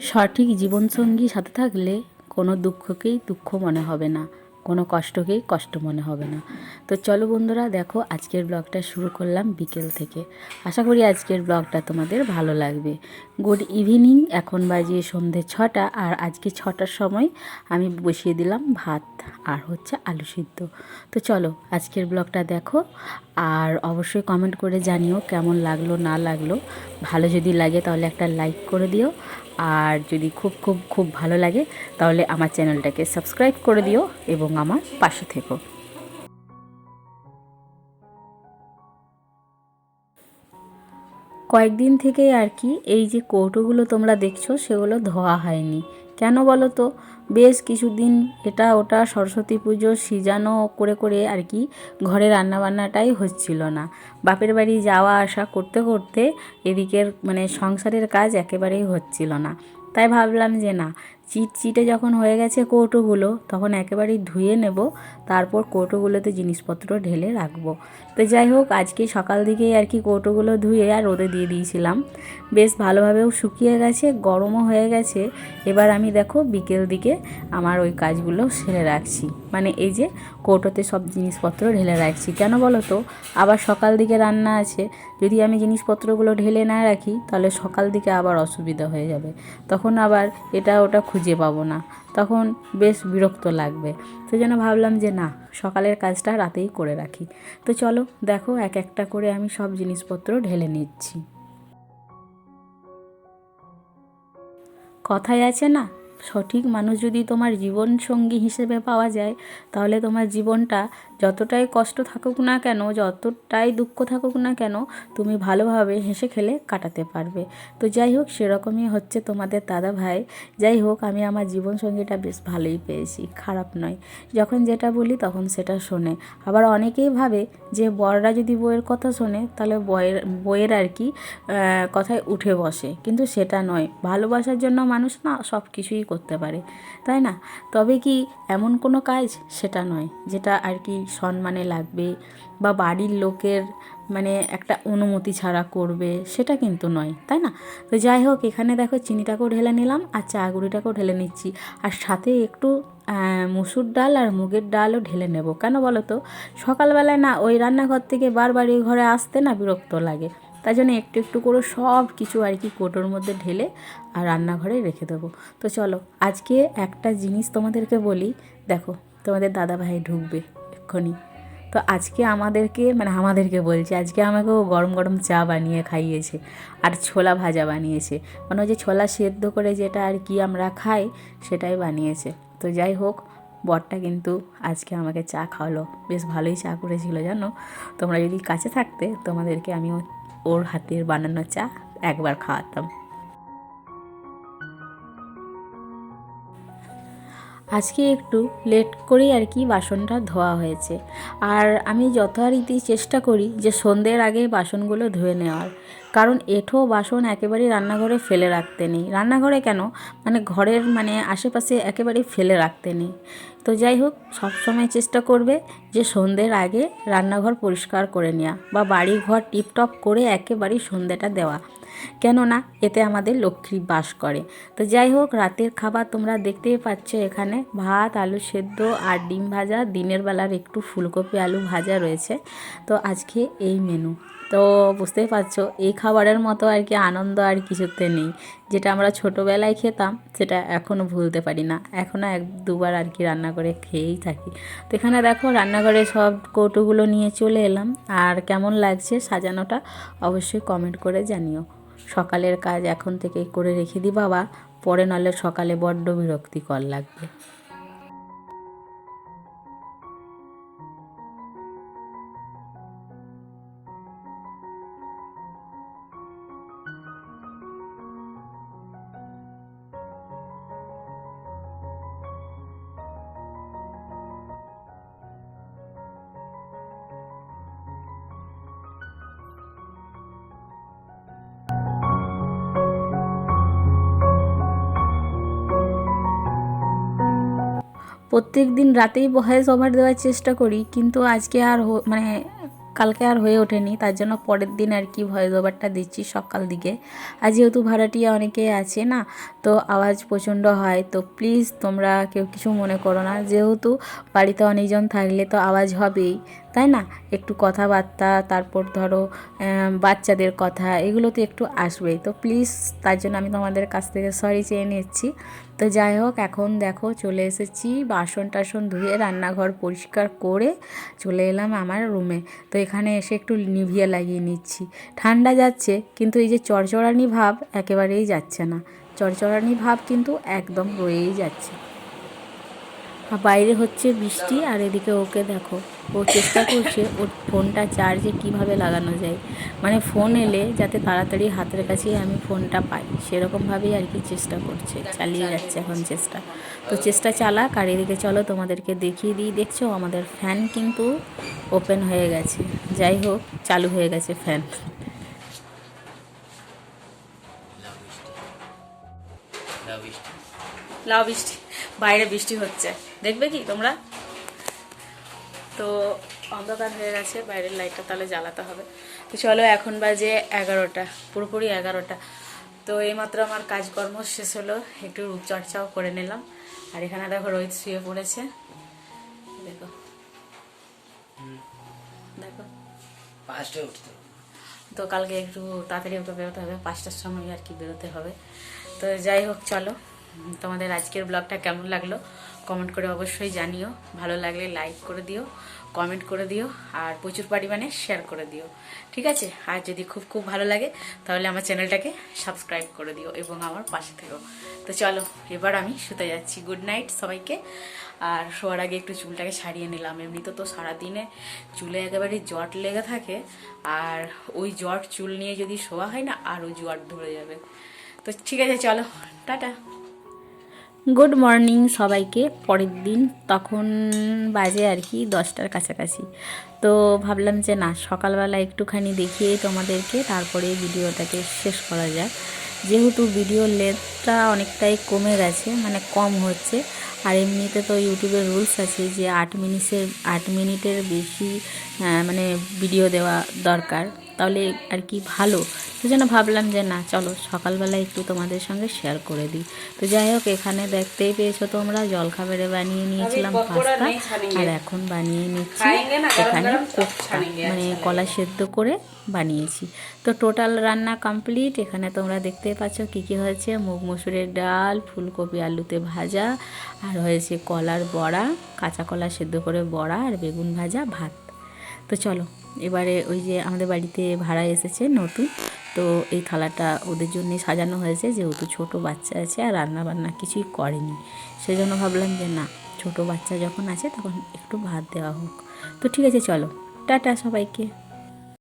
সঠিক জীবনসঙ্গী সাথে থাকলে কোনো দুঃখকেই দুঃখ মনে হবে না, কোনো কষ্টকেই কষ্ট মনে হবে না। তো চলো বন্ধুরা, দেখো আজকের ব্লগটা শুরু করলাম বিকেল থেকে। আশা করি আজকের ব্লগটা তোমাদের ভালো লাগবে। গুড ইভিনিং, এখন বাজে সন্ধে 6টা, আর আজকে 6টার সময় আমি বসিয়ে দিলাম ভাত আর হচ্ছে আলু সিদ্ধ। তো চলো আজকের ব্লগটা দেখো, আর অবশ্যই কমেন্ট করে জানিও কেমন লাগলো না লাগলো। ভালো যদি লাগে তাহলে একটা লাইক করে দিও, আর যদি খুব খুব খুব ভালো লাগে তাহলে আমার চ্যানেলটাকে সাবস্ক্রাইব করে দিও এবং আমার পাশে থেকো। কয়েকদিন থেকেই আর কি এই যে কৌটোগুলো তোমরা দেখছো সেগুলো ধোয়া হয়নি। কেন বলো তো? বেশ কিছুদিন এটা ওটা সরস্বতী পুজো সিজানো করে করে আর কি ঘরে রান্নাবান্নাটাই হচ্ছিল না। বাপের বাড়ি যাওয়া আসা করতে করতে এদিকের মানে সংসারের কাজ একেবারেই হচ্ছিল না। তাই ভাবলাম যে না, চিটচিটে যখন হয়ে গেছে কৌটোগুলো, তখন একেবারেই ধুয়ে নেব, তারপর কৌটোগুলোতে জিনিসপত্র ঢেলে রাখবো। তো যাই হোক, আজকে সকাল দিকেই আর কি কৌটোগুলো ধুয়ে আর রোদে দিয়ে দিয়েছিলাম। বেশ ভালোভাবেও শুকিয়ে গেছে, গরমও হয়ে গেছে। এবার আমি দেখো বিকেল দিকে আমার ওই কাজগুলো সেরে রাখছি, মানে এই যে কৌটোতে সব জিনিসপত্র ঢেলে রাখছি। কেন বলো তো? আবার সকাল দিকে রান্না আছে, যদি আমি জিনিসপত্রগুলো ঢেলে না রাখি তাহলে সকাল দিকে আবার অসুবিধা হয়ে যাবে। তখন আবার এটা ওটা খুঁজে পাবো না, তখন বেশ বিরক্ত লাগবে। সেই জন্য ভাবলাম যে না, সকালের কাজটা রাতেই করে রাখি। তো চলো দেখো এক একটা করে আমি সব জিনিসপত্র ঢেলে নিচ্ছি। কথায় আছে না, সঠিক মানুষ যদি তোমার জীবন সঙ্গী হিসেবে পাওয়া যায়, তাহলে তোমার জীবনটা যতটাই কষ্ট থাকুক না কেন, যতটাই দুঃখ থাকুক না কেন, তুমি ভালোভাবে হেসে খেলে কাটাতে পারবে। তো যাই হোক, সেরকমই হচ্ছে তোমাদের দাদা ভাই। যাই হোক, আমি আমার জীবনসঙ্গীটা বেশ ভালোই পেয়েছি, খারাপ নয়। যখন যেটা বলি তখন সেটা শোনে। আবার অনেকেই ভাবে যে বররা যদি বইয়ের কথা শোনে তাহলে বইয়ের আর কি কথায় উঠে বসে, কিন্তু সেটা নয়। ভালোবাসার জন্য মানুষ না সব কিছুই করতে পারে, তাই না? তবে কি এমন কোনো কাজ সেটা নয় যেটা আর কি সম্মানে লাগবে বা বাড়ির লোকের মানে একটা অনুমতি ছাড়া করবে, সেটা কিন্তু নয়, তাই না? তো যাই হোক, এখানে দেখো চিনিটাকেও ঢেলে নিলাম আর চা গুঁড়িটাকেও ঢেলে নিচ্ছি, আর সাথে একটু মুসুর ডাল আর মুগের ডালও ঢেলে নেব। কেন বলো তো? সকালবেলায় না ওই রান্নাঘর থেকে বারবার এই ঘরে আসতে না বিরক্ত লাগে। তাই জন্য একটু একটু করে সব কিছু আর কি কৌটোর মধ্যে ঢেলে আর রান্নাঘরে রেখে দেবো। তো চলো আজকে একটা জিনিস তোমাদেরকে বলি। দেখো, তোমাদের দাদা ভাই ঢুকবে এক্ষুনি। তো আজকে আমাদেরকে বলছে, আজকে আমাকেও গরম গরম চা বানিয়ে খাইয়েছে আর ছোলা ভাজা বানিয়েছে, মানে ওই যে ছোলা সেদ্ধ করে যেটা আর কি আমরা খাই সেটাই বানিয়েছে। তো যাই হোক, বরটা কিন্তু আজকে আমাকে চা খাওয়ালো, বেশ ভালোই চা করেছিল জানো। তোমরা যদি কাছে থাকতে তোমাদেরকে আমি ওর হাতের বানানো চা একবার খাওয়াতাম। আজকে একটু লেট করেই আর কি বাসনটা ধোয়া হয়েছে, আর আমি যথারীতি চেষ্টা করি যে সন্ধ্যের আগে বাসনগুলো ধুয়ে নেওয়ার। কারণ এঁঠো বাসন একেবারেই রান্নাঘরে ফেলে রাখতে নেই। রান্নাঘরে কেন, মানে ঘরের মানে আশেপাশে একেবারেই ফেলে রাখতে নেই। তো যাই হোক, সবসময় চেষ্টা করবে যে সন্ধ্যের আগে রান্নাঘর পরিষ্কার করে নেওয়া বা বাড়ি ঘর টিপটপ করে একেবারেই সন্ধ্যেটা দেওয়া, কেননা এতে আমাদের লক্ষ্মী বাস করে। তো যাই হোক, রাতের খাবার তোমরা দেখতেই পাচ্ছ, এখানে ভাত আলু সেদ্ধ আর ডিম ভাজা, দিনের বেলার একটু ফুলকপি আলু ভাজা রয়েছে। তো আজকে এই মেনু। তো বুঝতেই পারছো, এই খাবারের মতো আর কি আনন্দ আর কিছুতে নেই। যেটা আমরা ছোটোবেলায় খেতাম সেটা এখনও ভুলতে পারি না, এখনও এক দুবার আর কি রান্না করে খেয়েই থাকি। তো এখানে দেখো রান্নাঘরে সব কৌটোগুলো নিয়ে চলে এলাম, আর কেমন লাগছে সাজানোটা অবশ্যই কমেন্ট করে জানিও। সকালের কাজ এখন থেকেই করে রেখে দিই বাবা, পরে নাহলে সকালে বড্ড বিরক্তিকর লাগবে। প্রত্যেক দিন রাতেই ভয়েস ওভার দেওয়ার চেষ্টা করি, কিন্তু আজকে আর মানে কালকে আর হয়ে ওঠেনি, তার জন্য পরের দিন আর কি ভয়েস ওভারটা দিচ্ছি সকাল দিকে। আর যেহেতু ভাড়াটিয়া অনেকে আছে না, তো আওয়াজ প্রচণ্ড হয়, তো প্লিজ তোমরা কেউ কিছু মনে করো না। যেহেতু বাড়িতে অনেকজন থাকলে তো আওয়াজ হবেই, তাই না? একটু কথাবার্তা, তারপর ধরো বাচ্চাদের কথা, এগুলো তো একটু আসবেই। তো প্লিজ তার জন্য আমি তোমাদের কাছ থেকে সরি চেয়ে নিচ্ছি। তো যাই হোক, এখন দেখো চলে এসেছি, বাসন টাসন ধুয়ে রান্নাঘর পরিষ্কার করে চলে এলাম আমার রুমে। তো এখানে এসে একটু নিভিয়ে লাগিয়ে নিচ্ছি। ঠান্ডা যাচ্ছে, কিন্তু এই যে চড়চড়ানি ভাব একেবারেই যাচ্ছে না। চড়চড়ানি ভাব কিন্তু একদম রয়েই যাচ্ছে। আর বাইরে হচ্ছে বৃষ্টি, আর এদিকে ওকে দেখো, ও চেষ্টা করছে ওর ফোনটা চার্জে কিভাবে লাগানো যায়, মানে ফোন এলে যাতে তাড়াতাড়ি হাতের কাছেই আমি ফোনটা পাই, সেরকমভাবেই আর কি চেষ্টা করছে, চালিয়ে যাচ্ছে এখন চেষ্টা। তো চেষ্টা চালাক। আর এদিকে চলো তোমাদেরকে দেখিয়ে দিই। দেখছো আমাদের ফ্যান কিন্তু ওপেন হয়ে গেছে, যাই হোক চালু হয়ে গেছে ফ্যান। লাউ বৃষ্টি, বাইরে বৃষ্টি হচ্ছে, দেখবে কি তোমরা? তো অন্ধকার হয়ে গেছে, বাইরের লাইটটা তাহলে জ্বালাতে হবে। তো চলো, এখন বাজে 11টা, পুরোপুরি 11টা। তো এইমাত্র আমার কাজকর্ম শেষ হলো, একটু রূপচর্চাও করে নিলাম। আর এখানে দেখো রোহিত শুয়ে পড়েছে, দেখো দেখো। তো কালকে একটু তাড়াতাড়ি ওকে বেরোতে হবে, 5টার সময় আর কি বেরোতে হবে। তো যাই হোক, চলো, তোমাদের আজকের ব্লগটা কেমন লাগলো কমেন্ট করে অবশ্যই জানিও। ভালো লাগলে লাইক করে দিও, কমেন্ট করে দিও, আর প্রচুর পরিমাণে শেয়ার করে দিও, ঠিক আছে? আর যদি খুব খুব ভালো লাগে তাহলে আমার চ্যানেলটাকে সাবস্ক্রাইব করে দিও এবং আমার পাশে থেকো। তো চলো, এবার আমি শুতে যাচ্ছি। গুড নাইট সবাইকে। আর শোয়ার আগে একটু চুলটাকে ছাড়িয়ে নিলাম, এমনিতে তো সারাদিনে চুলে একেবারে জট লেগে থাকে, আর ওই জট চুল নিয়ে যদি শোয়া হয় না, আরও জট ধরে যাবে। তো ঠিক আছে, চলো, টাটা। গুড মর্নিং সবাইকে। পরের দিন তখন বাজে আর কি 10টার কাছাকাছি। তো ভাবলাম যে না, সকালবেলা একটুখানি দেখিয়ে তোমাদেরকে তারপরে ভিডিওটাকে শেষ করা যায়, যেহেতু ভিডিও লেন্থটা অনেকটাই কমে গেছে, মানে কম হচ্ছে। আর এমনিতে তো ইউটিউবের রুলস আছে যে 8 মিনিটের বেশি মানে ভিডিও দেওয়া দরকার, তাহলে আর কি ভালো। সেজন্য ভাবলাম যে না, চলো সকালবেলা একটু তোমাদের সঙ্গে শেয়ার করে দিই। তো যাই হোক, এখানে দেখতেই পেয়েছো তোমরা, জলখাবারে বানিয়ে নিয়েছিলাম পাস্তা, আর এখন বানিয়ে নিচ্ছি এখানে কোফতা, মানে কলা সেদ্ধ করে বানিয়েছি। তো টোটাল রান্না কমপ্লিট। এখানে তোমরা দেখতেই পাচ্ছ কী কী হয়েছে: মুগ মসুরের ডাল, ফুলকপি আলুতে ভাজা, আর হয়েছে কলার বড়া, কাঁচা কলা সেদ্ধ করে বড়া, আর বেগুন ভাজা, ভাত। তো চলো, এবারে ওই যে আমাদের বাড়িতে ভাড়া এসেছে নতুন, তো এই থালাটা ওদের জন্যে সাজানো হয়েছে, যেহেতু ছোট বাচ্চা আছে আর রান্না বান্না কিছুই করেনি, সেই জন্য ভাবলাম যে না, ছোট বাচ্চা যখন আছে তখন একটু ভাত দেওয়া হোক। তো ঠিক আছে, চলো, টাটা সবাইকে।